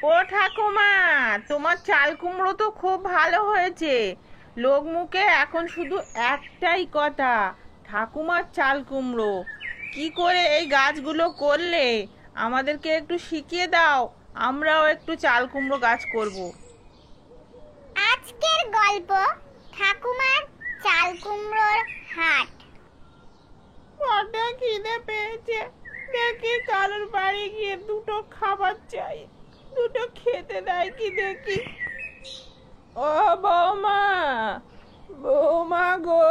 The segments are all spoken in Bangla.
ও ঠাকুমা, তোমার চাল কুমড়ো তো খুব ভালো হয়েছে। লোক মুখে এখন শুধু একটাই কথা, ঠাকুমার চাল কুমড়ো। কি করে এই গাছগুলো করলে আমাদেরকে একটু শিখিয়ে দাও, আমরাও একটু চাল কুমড়ো গাছ করব। আজকের গল্প ঠাকুমার চাল কুমড়োর হাট। বড্ড খিদে পেয়েছে, দেখি কারোর বাড়ি গিয়ে দুটো খাবার চাই, দুটো খেতে দেয় কি দেখি। ও বৌমা, বৌমা গো,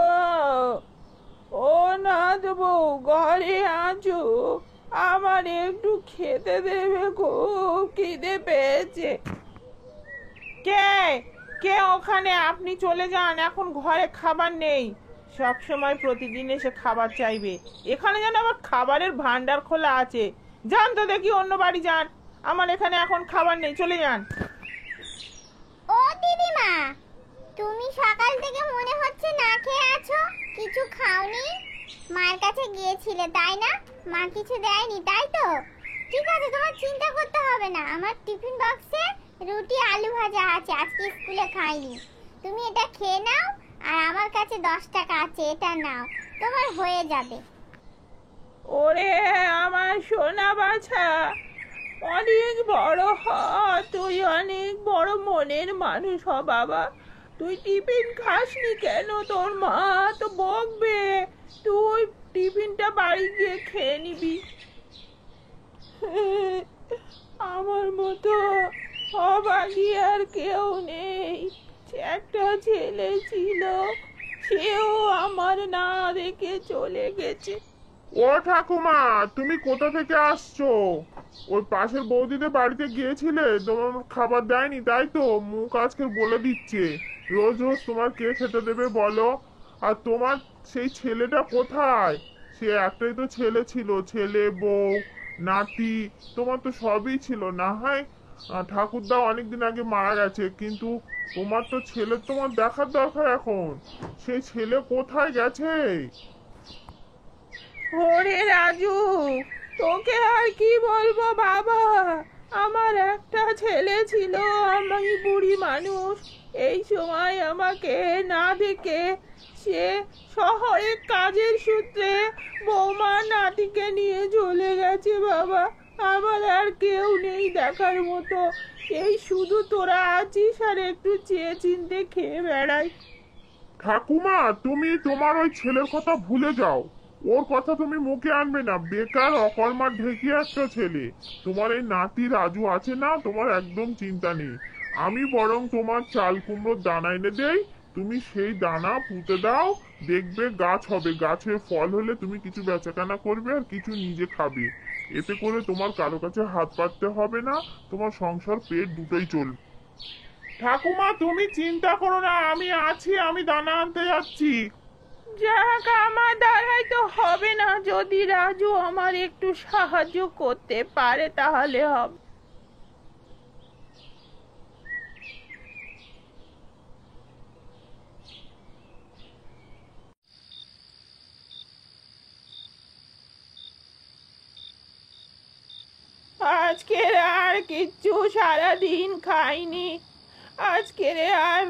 ও নাথ বউ ঘরে আছো? আমার একটু খেতে দেবে, খুব খিদে পেয়েছে। কে কে ওখানে? আপনি চলে যান, এখন ঘরে খাবার নেই। সব সময় প্রতিদিন এসে খাবার চাইবে। এখানে যেন আবার খাবারের ভান্ডার খোলা আছে। যান তো দেখি, অন্য বাড়ি যান, আমার এখানে এখন খাবার নেই, চলে যান। ও দিদিমা, তুমি সকাল থেকে মনে হচ্ছে না খেয়ে আছো, কিছু খাওনি। মায়ের কাছে গিয়েছিলে তাই না? মা কিছু দেয়নি তাই তো? ঠিক আছে, তোমার চিন্তা করতে হবে না। আমার টিফিন বক্সে রুটি আলু ভাজা আছে, আজকে স্কুলে খাইনি। তুমি এটা খেয়ে নাও, আর আমার কাছে 10 টাকা আছে, এটা নাও, তোমার হয়ে যাবে। ওরে আমার সোনা বাছা, অনেক বড় হ, তুই অনেক বড় মনের মানুষ হ বাবা। তুই টিফিন খাসনি কেন? তোর মা তো বকবে। তুই টিফিনটা বাড়ি গিয়ে খেয়ে নিবি। আমার মতো অভাগী আর কেউ নেই। একটা ছেলে ছিল, সেও আমার না দেখে চলে গেছে। ও ঠাকুমা, তুমি কোথা থেকে আসছো? ওই পাশের বৌদিদের বাড়িতে গিয়েছিলে, তোমার খাবার দেয়নি তাই তো? মুখ আজকে বলে দিচ্ছে। রোজ রোজ তোমার কে খেতে দেবে বলো? আর তোমার সেই ছেলেটা কোথায়? সে একটাই তো ছেলে ছিল, ছেলে বউ নাতি, তোমার তো সবই ছিল। না হয় ঠাকুরদা অনেকদিন আগে মারা গেছে, কিন্তু তোমার তো ছেলে, তোমার দেখার দরকার এখন। সেই ছেলে কোথায় গেছে? ওরে রাজু, তোকে আর কি বলবো বাবা। আমার একটা ছেলে ছিল, আমি বুড়ি মানুষ। এই সময় আমাকে না দেখে সে শহরে কাজের সূত্রে বৌমার নাতিকে নিয়ে চলে গেছে বাবা। আমার আর কেউ নেই দেখার মতো। এই শুধু তোরা আছিস, আর একটু চেয়ে চিনতে খেয়ে বেড়াই। ঠাকুমা, তুমি তোমার ওই ছেলের কথা ভুলে যাও। ওর কথা তুমি মুখে আনবে না, বেকার অকর্মা ঢেকিয়া একটা ছেলে। তোমার এই নাতি রাজু আছে না, তোমার একদম চিন্তা নেই। আমি বরং তোমার চাল কুমড়োর দানা এনে দেই, তুমি সেই দানা পুঁতে দাও, দেখবে গাছ হবে। গাছে ফল হলে তুমি কিছু বেচাকেনা করবে, আর কিছু নিজে খাবে। এতে করে তোমার কারো কাছে হাত পাততে হবে না, তোমার সংসার পেট দুটোই চলবে। ঠাকুমা, তুমি চিন্তা করো না, আমি আছি, আমি দানা আনতে যাচ্ছি। যাক, আমার দ্বারাই তো হবে না, যদি রাজু আমার একটু সাহায্য করতে পারে তাহলে হবে। আজকের আর কিচ্ছু সারাদিন খাইনি। আজকের আর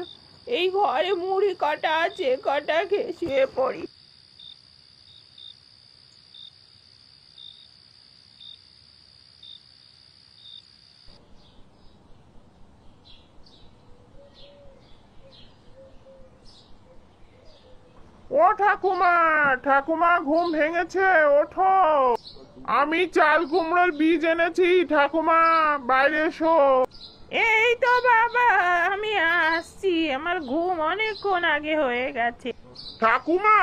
এই ঘরে মুড়ি কটা আছে, কটা খেয়ে শুয়ে পড়ি। ও ঠাকুমা, ঠাকুমা ঘুম ভেঙেছে, ওঠো। আমি চাল কুমড়োর বীজ এনেছি, ঠাকুমা বাইরে এসো। এই তো বাবা, আমি আসছি, আমার ঘুম অনেকক্ষণ আগে হয়ে গেছে। ঠাকুমা,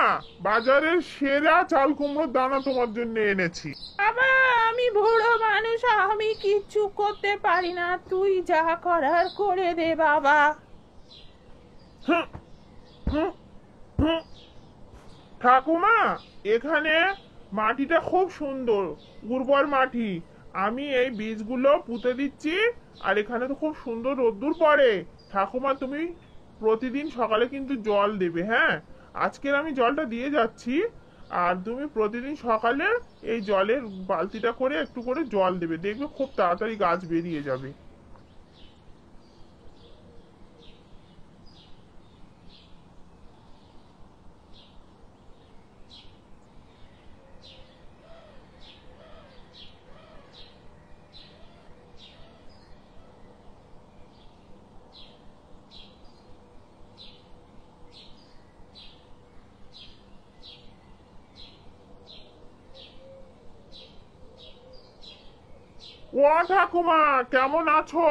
বাজারের সেরা চাল কুমড়োর দানা তোমার জন্য এনেছি। বাবা, আমি বুড়ো মানুষ, আমি কিচ্ছু করতে পারি না, তুই যা করার করে দে বাবা। হুঁ, হুঁ, হুঁ। ঠাকুমা, এখানে মাটিটা খুব সুন্দর, উর্বর মাটি। আমি এই বীজগুলো পুঁতে দিচ্ছি, আর এখানে তো খুব সুন্দর রোদ্দুর পড়ে। ঠাকুমা, তুমি প্রতিদিন সকালে কিন্তু জল দেবে, হ্যাঁ? আজকের আমি জলটা দিয়ে যাচ্ছি, আর তুমি প্রতিদিন সকালে এই জলের বালতিটা করে একটু করে জল দেবে, দেখবে খুব তাড়াতাড়ি গাছ বেরিয়ে যাবে। ও ঠাকুমা, কেমন আছো?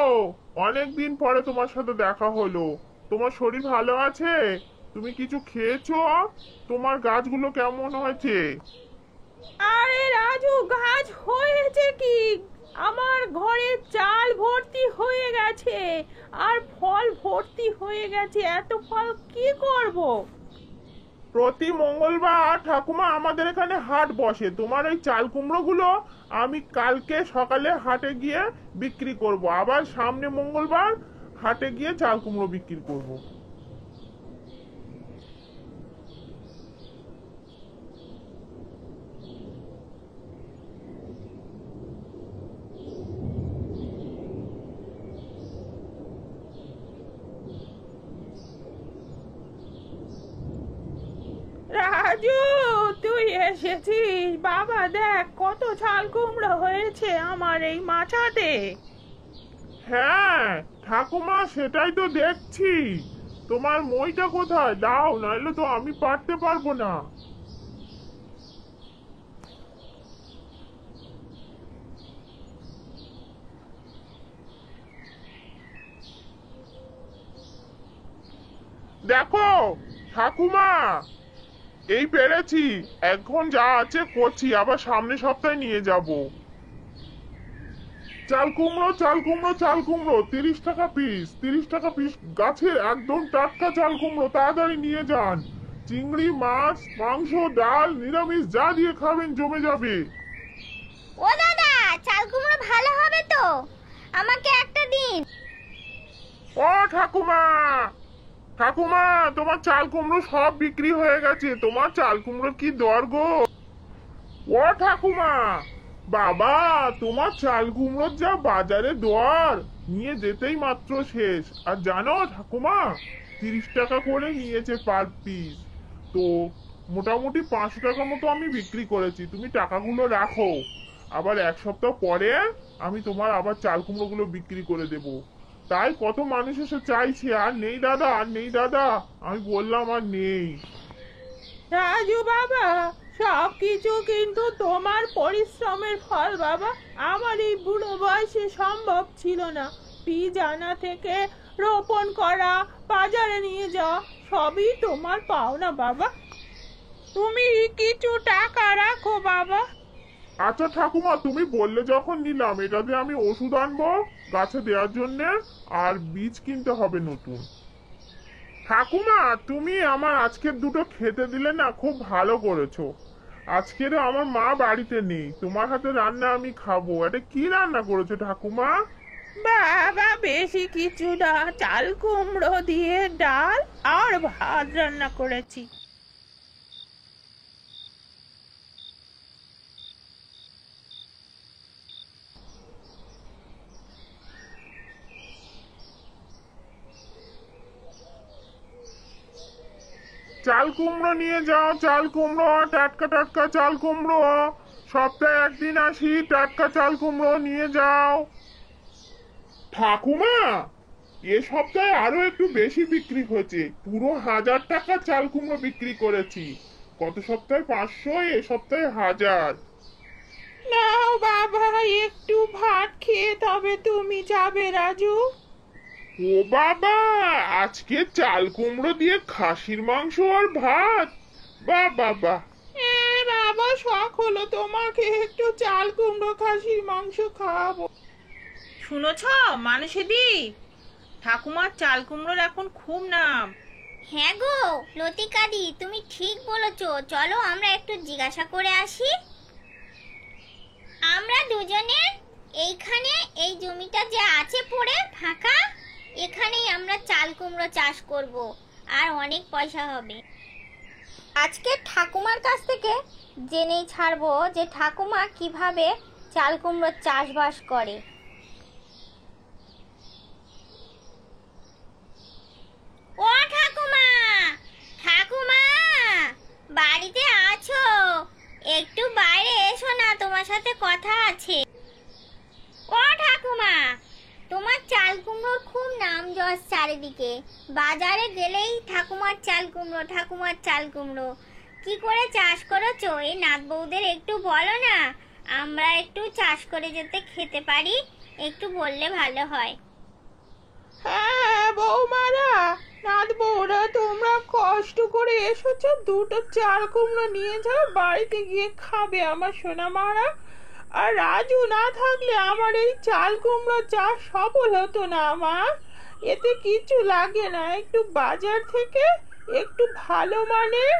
অনেকদিন পরে তোমার সাথে দেখা হলো। তোমার শরীর ভালো আছে? তুমি কিছু খেয়েছো? তোমার গাছগুলো কেমন হয়েছে? আরে রাজু, গাছ হয়েছে কি? আমার ঘরে চাল ভর্তি হয়ে গেছে আর ফল ভর্তি হয়ে গেছে। এত ফল কি করব? প্রতি মঙ্গলবার ঠাকুমা আমাদের এখানে হাট বসে। তোমার এই চাল কুমড়োগুলো আমি কালকে সকালে হাটে গিয়ে বিক্রি করব। আবার সামনে মঙ্গলবার হাটে গিয়ে চাল কুমড়ো বিক্রি করব। রাজু, তুই এসেছিস? বাবা দেখ কত চাল কুমড়ো হয়েছে আমার এই মাচাতে। হ্যাঁ ঠাকুমা, সেটাই তো দেখছি। তোমার মইটা কোথায়? দাও, নাহলে তো আমি পারতে পারবো না। দেখো ঠাকুমা, এই পেরেছি। এখন যা আছে করছি, আবার সামনে সপ্তাহে নিয়ে যাব। চাল কুমড়ো, চাল কুমড়ো, চাল কুমড়ো 30 টাকা পিস, 30 টাকা পিস। গাছের একদম টাটকা চাল কুমড়ো, তাড়াতাড়ি নিয়ে যান। চিংড়ি মাছ, মাংস, ডাল, নিরামিষ যা দিয়ে খাবেন জমে যাবে। ও দাদা, চাল কুমড়ো ভালো হবে তো? আমাকে একটা দিন। ও ঠাকুমা, ঠাকুমা, তোমার চাল কুমড়ো সব বিক্রি হয়ে গেছে। তোমার চাল কুমড়ো কি দর গো? ও ঠাকুমা, বাবা, তোমার চাল কুমড়োর যা বাজারে দর, নিয়ে যেতেই মাত্র শেষ। আর জানো ঠাকুমা, 30 টাকা করে নিয়েছে পার পিস। তো মোটামুটি 500 টাকা মতো আমি বিক্রি করেছি। তুমি টাকাগুলো রাখো, আবার এক সপ্তাহ পরে আমি তোমার আবার চাল কুমড়োগুলো বিক্রি করে দেবো। তাই কত মানুষ এসে চাইছে, আর নেই দাদা, আর নেই দাদা। আমি বললাম আর নেই। রাজু বাবা, সব কিছু কিন্তু তোমার পরিশ্রমের ফল বাবা। আমার এই বুড়ো বয়সে সম্ভব ছিল না। বীজ আনা থেকে রোপণ করা, বাজারে নিয়ে যাওয়া, সবই তোমার পাওনা বাবা। তুমি কিছু টাকা রাখো বাবা। আচ্ছা ঠাকুমা, তুমি বললে যখন নিলাম। এটা দিয়ে আমি ওষুধ আনবো গাছে দেওয়ার জন্য, আর বীজ কিনতে হবে নতুন। ঠাকুমা, তুমি আমার আজকের দুটো খেতে দিলে না, খুব ভালো করেছো। আজকের আমার মা বাড়িতে নেই, তোমার হাতে রান্না আমি খাবো। এটা কি রান্না করেছো ঠাকুমা? বাবা বেশি কিছু না, চাল কুমড়ো দিয়ে ডাল আর ভাত রান্না করেছি। চাল কুমড়ো নিয়ে যাও, চাল কুমড়ো, টাটকা টাটকা চাল কুমড়ো। সপ্তাহে একদিন আসি, টাটকা চাল কুমড়ো নিয়ে যাও। ঠাকুমা, এ সপ্তাহে আরো একটু বেশি বিক্রি হয়েছে। পুরো 1000 টাকা চাল কুমড়ো বিক্রি করেছি। গত সপ্তাহে 500, এ সপ্তাহে 1000। নাও বাবা, একটু ভাত খেয়ে তবে তুমি যাবে রাজু। ও বাবা, আজকে চাল কুমড়ো দিয়ে খাসির মাংস আর ভাত? বাহ বাহ বাহ। বাবা, শখ হলো তোমাকে একটু চাল কুমড়ো খাসির মাংস খাওয়াবো। শুনেছ মানুষেদি, ঠাকুমার চাল কুমড়োর এখন খুব নাম। হ্যাঁ গো লতিকাদি, তুমি ঠিক বলেছো। চলো আমরা একটু জিজ্ঞাসা করে আসি। আমরা দুজনে এইখানে, এই জমিটা যে আছে পড়ে ফাঁকা, এখানেই আমরা চাল কুমড়ো চাষ করব, আর অনেক পয়সা হবে। আজকে ঠাকুমার কাছ থেকে জেনেই ছাড়বো যে ঠাকুমা কিভাবে চাল কুমড়ো চাষবাস করে। ও ঠাকুমা, ঠাকুমা, বাড়িতে আছো? একটু বাইরে এসো না, তোমার সাথে কথা আছে। ও ঠাকুমা, তোমার চাল কুমড়োর খুব নাম যশ চারিদিকে। বাজারে গেলেই ঠাকুমার চাল কুমড়ো, ঠাকুমার চাল কুমড়ো। কি করে চাষ করেছো এই নাত বউদের একটু বলো না। আমরা একটু চাষ করে যেতে খেতে পারি, একটু বললে ভালো হয়। হ্যাঁ বৌমারা, নাত বৌরা, তোমরা কষ্ট করে এসেছো, দুটো চাল কুমড়ো নিয়ে যাও, বাড়িতে গিয়ে খাবে আমার সোনা মারা। আর রাজু না থাকলে আমার এই চাল কুমড়ো চাষ সফল হতো না আমার। এতে কিছু লাগে না, একটু বাজার থেকে একটু ভালো মানের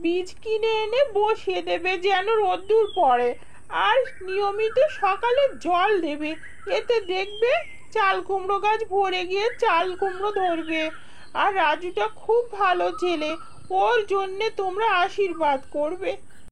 বীজ কিনে এনে বসিয়ে দেবে যেন রোদ্দুর পড়ে, আর নিয়মিত সকালে জল দেবে। এতে দেখবে চাল কুমড়ো গাছ ভরে গিয়ে চাল কুমড়ো ধরবে। আর রাজুটা খুব ভালো ছেলে, ওর জন্যে তোমরা আশীর্বাদ করবে।